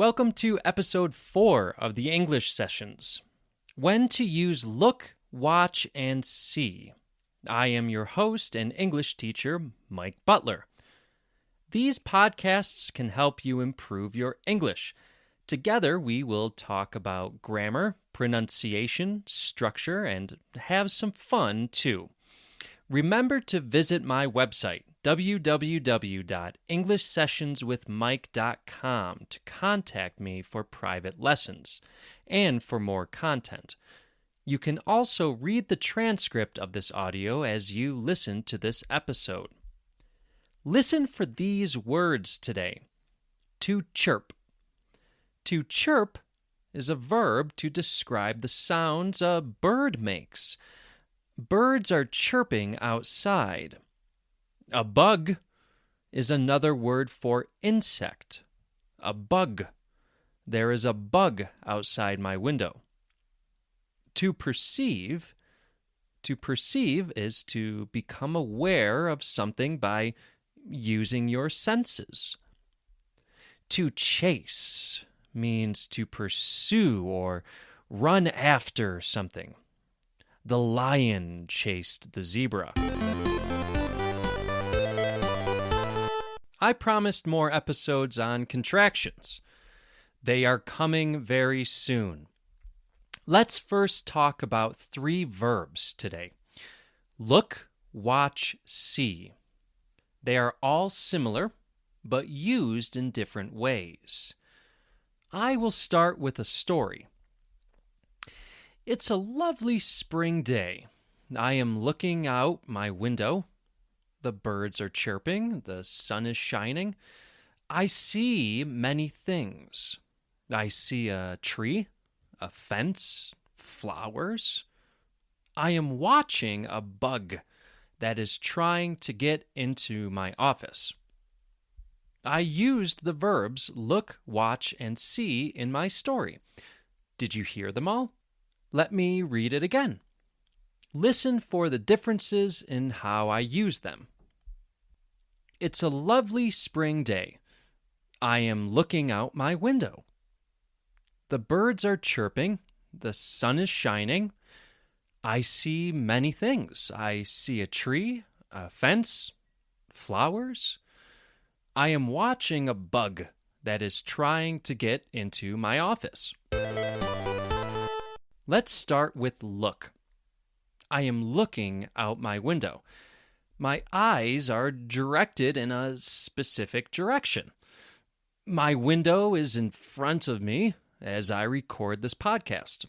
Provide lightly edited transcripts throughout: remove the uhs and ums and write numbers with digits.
Welcome to episode 4 of the English sessions. When to use look, watch, and see. I am your host and English teacher, Mike Butler. These podcasts can help you improve your English. Together, we will talk about grammar, pronunciation, structure, and have some fun, too. Remember to visit my website, www.englishsessionswithmike.com, to contact me for private lessons and for more content. You can also read the transcript of this audio as you listen to this episode. Listen for these words today. To chirp. To chirp is a verb to describe the sounds a bird makes. Birds are chirping outside. A bug is another word for insect. A bug. There is a bug outside my window. To perceive is to become aware of something by using your senses. To chase means to pursue or run after something. The lion chased the zebra. I promised more episodes on contractions. They are coming very soon. Let's first talk about 3 verbs today. Look, watch, see. They are all similar, but used in different ways. I will start with a story. It's a lovely spring day. I am looking out my window. The birds are chirping. The sun is shining. I see many things. I see a tree, a fence, flowers. I am watching a bug that is trying to get into my office. I used the verbs look, watch, and see in my story. Did you hear them all? Let me read it again. Listen for the differences in how I use them. It's a lovely spring day. I am looking out my window. The birds are chirping. The sun is shining. I see many things. I see a tree, a fence, flowers. I am watching a bug that is trying to get into my office. Let's start with look. I am looking out my window. My eyes are directed in a specific direction. My window is in front of me as I record this podcast.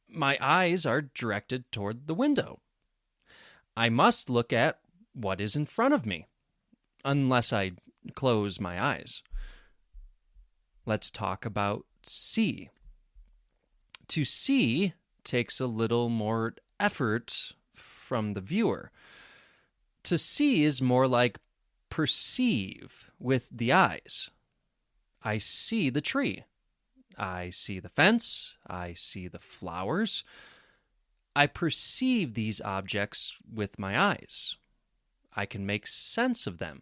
My eyes are directed toward the window. I must look at what is in front of me, unless I close my eyes. Let's talk about see. To see takes a little more effort from the viewer. To see is more like perceive with the eyes. I see the tree. I see the fence. I see the flowers. I perceive these objects with my eyes. I can make sense of them.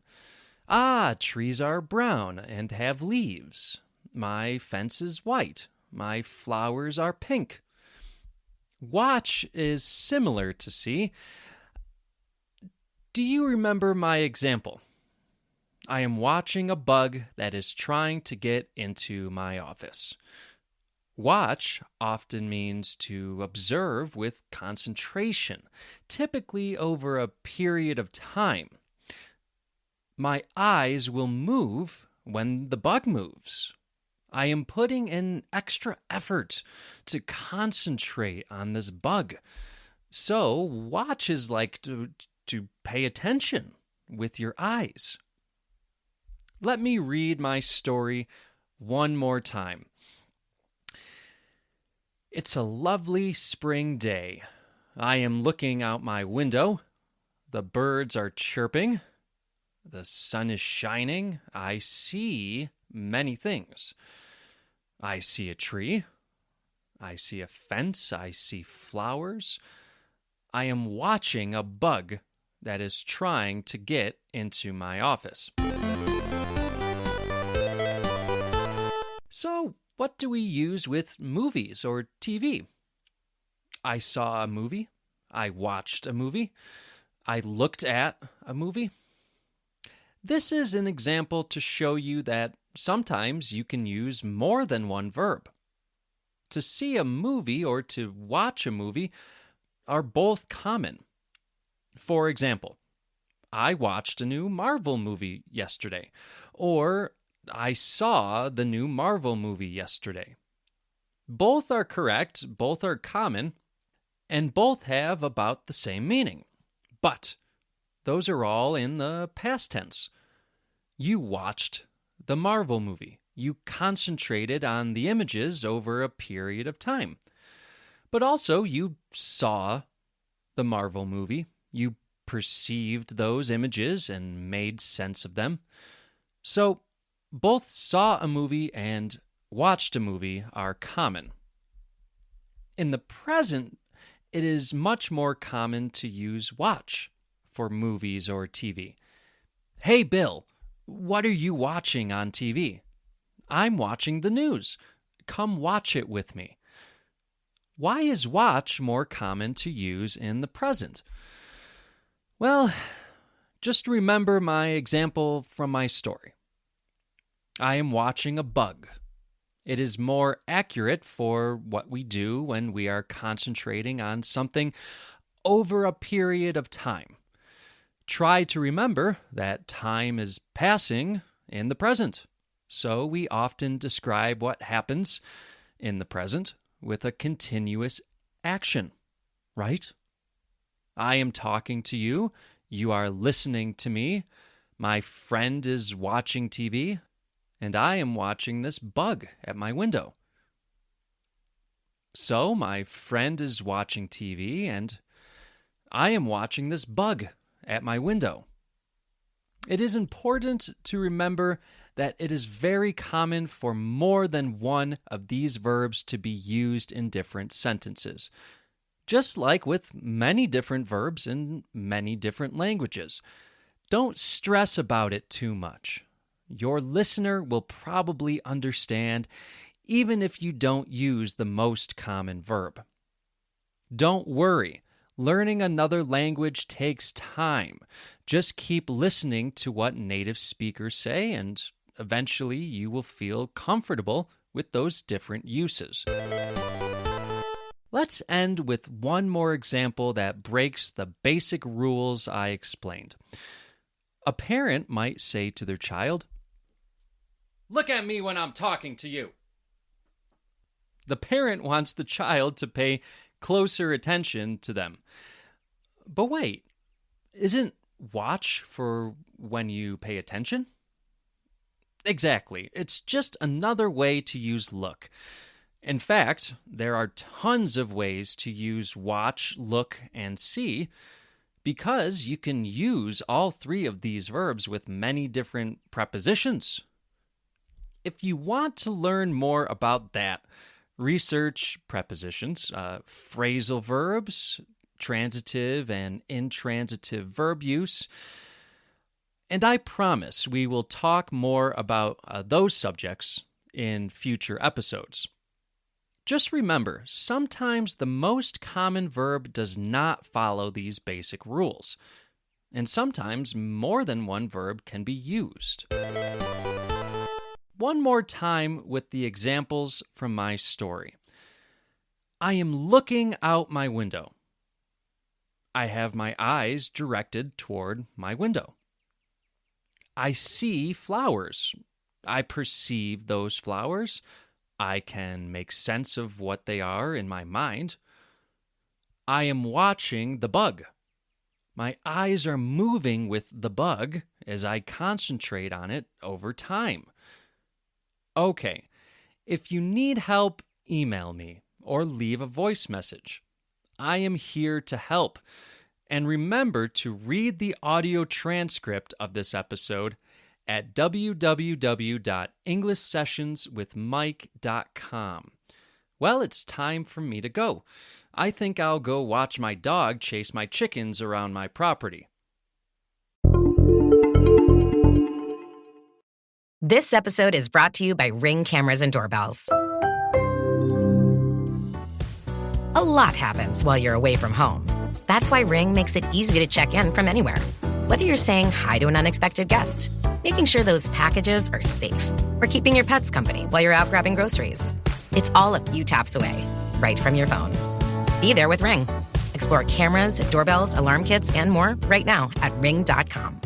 Trees are brown and have leaves. My fence is white. My flowers are pink. Watch is similar to see. Do you remember my example? I am watching a bug that is trying to get into my office. Watch often means to observe with concentration, typically over a period of time. My eyes will move when the bug moves. I am putting in extra effort to concentrate on this bug. So, watch is like to pay attention with your eyes. Let me read my story one more time. It's a lovely spring day. I am looking out my window. The birds are chirping. The sun is shining. I see many things. I see a tree. I see a fence. I see flowers. I am watching a bug that is trying to get into my office. So, what do we use with movies or TV? I saw a movie. I watched a movie. I looked at a movie. This is an example to show you that sometimes you can use more than one verb. To see a movie or to watch a movie are both common. For example, I watched a new Marvel movie yesterday, or I saw the new Marvel movie yesterday. Both are correct, both are common, and both have about the same meaning. But those are all in the past tense. You watched the Marvel movie. You concentrated on the images over a period of time. But also, you saw the Marvel movie. You perceived those images and made sense of them. So, both saw a movie and watched a movie are common. In the present, it is much more common to use watch for movies or TV. Hey, Bill, what are you watching on TV? I'm watching the news. Come watch it with me. Why is watch more common to use in the present? Well, just remember my example from my story. I am watching a bug. It is more accurate for what we do when we are concentrating on something over a period of time. Try to remember that time is passing in the present. So we often describe what happens in the present with a continuous action, right? I am talking to you. You are listening to me. My friend is watching TV, and I am watching this bug at my window. So my friend is watching TV, and I am watching this bug at my window. It is important to remember that it is very common for more than one of these verbs to be used in different sentences, just like with many different verbs in many different languages. Don't stress about it too much. Your listener will probably understand even if you don't use the most common verb. Don't worry. Learning another language takes time. Just keep listening to what native speakers say, and eventually you will feel comfortable with those different uses. Let's end with one more example that breaks the basic rules I explained. A parent might say to their child, "Look at me when I'm talking to you." The parent wants the child to pay closer attention to them. But wait, isn't watch for when you pay attention? Exactly. It's just another way to use look. In fact, there are tons of ways to use watch, look, and see because you can use all three of these verbs with many different prepositions. If you want to learn more about that, research prepositions, phrasal verbs, transitive and intransitive verb use, and I promise we will talk more about those subjects in future episodes. Just remember, sometimes the most common verb does not follow these basic rules, and sometimes more than one verb can be used. One more time with the examples from my story. I am looking out my window. I have my eyes directed toward my window. I see flowers. I perceive those flowers. I can make sense of what they are in my mind. I am watching the bug. My eyes are moving with the bug as I concentrate on it over time. Okay, if you need help, email me or leave a voice message. I am here to help. And remember to read the audio transcript of this episode at www.englishsessionswithmike.com. Well, it's time for me to go. I think I'll go watch my dog chase my chickens around my property. This episode is brought to you by Ring cameras and doorbells. A lot happens while you're away from home. That's why Ring makes it easy to check in from anywhere. Whether you're saying hi to an unexpected guest, making sure those packages are safe, or keeping your pets company while you're out grabbing groceries. It's all a few taps away, right from your phone. Be there with Ring. Explore cameras, doorbells, alarm kits, and more right now at ring.com.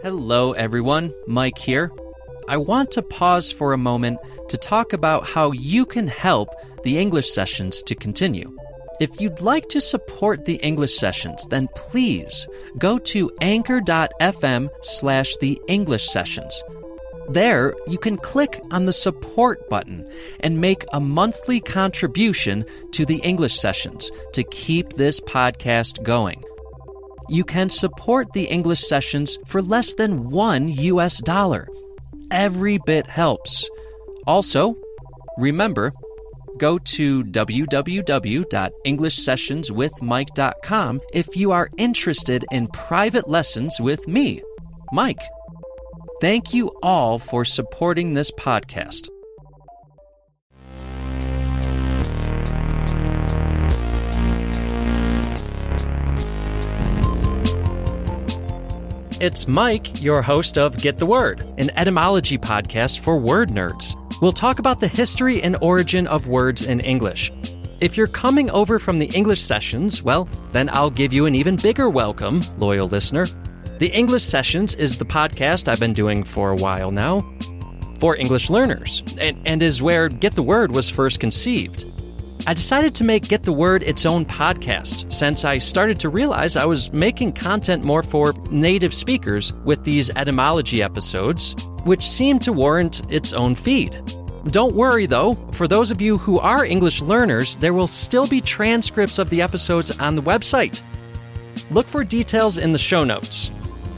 Hello, everyone. Mike here. I want to pause for a moment to talk about how you can help the English sessions to continue. If you'd like to support the English sessions, then please go to anchor.fm/the English sessions. There, you can click on the support button and make a monthly contribution to the English sessions to keep this podcast going. You can support the English sessions for less than $1. Every bit helps. Also, remember, go to www.englishsessionswithmike.com if you are interested in private lessons with me, Mike. Thank you all for supporting this podcast. It's Mike, your host of Get the Word, an etymology podcast for word nerds. We'll talk about the history and origin of words in English. If you're coming over from the English sessions, well, then I'll give you an even bigger welcome, loyal listener. The English Sessions is the podcast I've been doing for a while now for English learners, and is where Get the Word was first conceived. I decided to make Get the Word its own podcast since I started to realize I was making content more for native speakers with these etymology episodes, which seemed to warrant its own feed. Don't worry though, for those of you who are English learners, there will still be transcripts of the episodes on the website. Look for details in the show notes.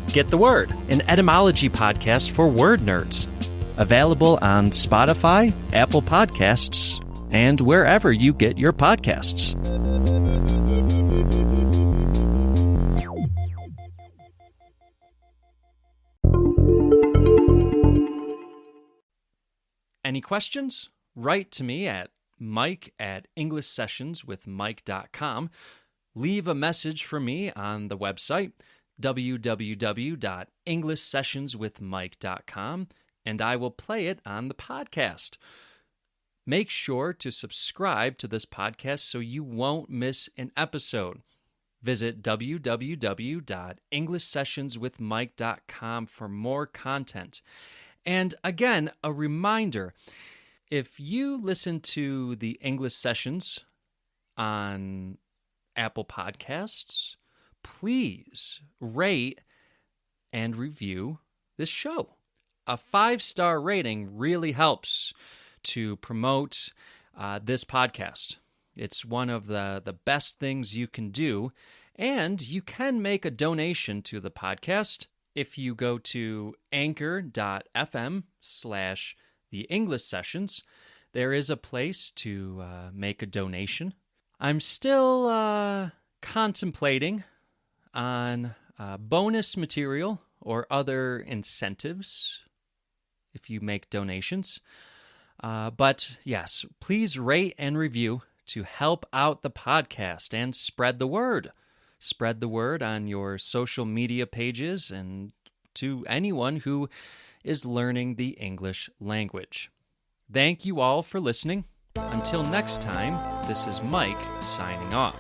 Get the Word, an etymology podcast for word nerds. Available on Spotify, Apple Podcasts, and wherever you get your podcasts. Any questions? Write to me at mike@englishsessionswithmike.com. Leave a message for me on the website, www.englishsessionswithmike.com, and I will play it on the podcast. Make sure to subscribe to this podcast so you won't miss an episode. Visit www.englishsessionswithmike.com for more content. And again, a reminder, if you listen to the English Sessions on Apple Podcasts, please rate and review this show. A 5-star rating really helps to promote this podcast. It's one of the best things you can do, and you can make a donation to the podcast if you go to anchor.fm/the English Sessions. There is a place to make a donation. I'm still contemplating on bonus material or other incentives if you make donations. But yes, please rate and review to help out the podcast and spread the word. Spread the word on your social media pages and to anyone who is learning the English language. Thank you all for listening. Until next time, this is Mike signing off.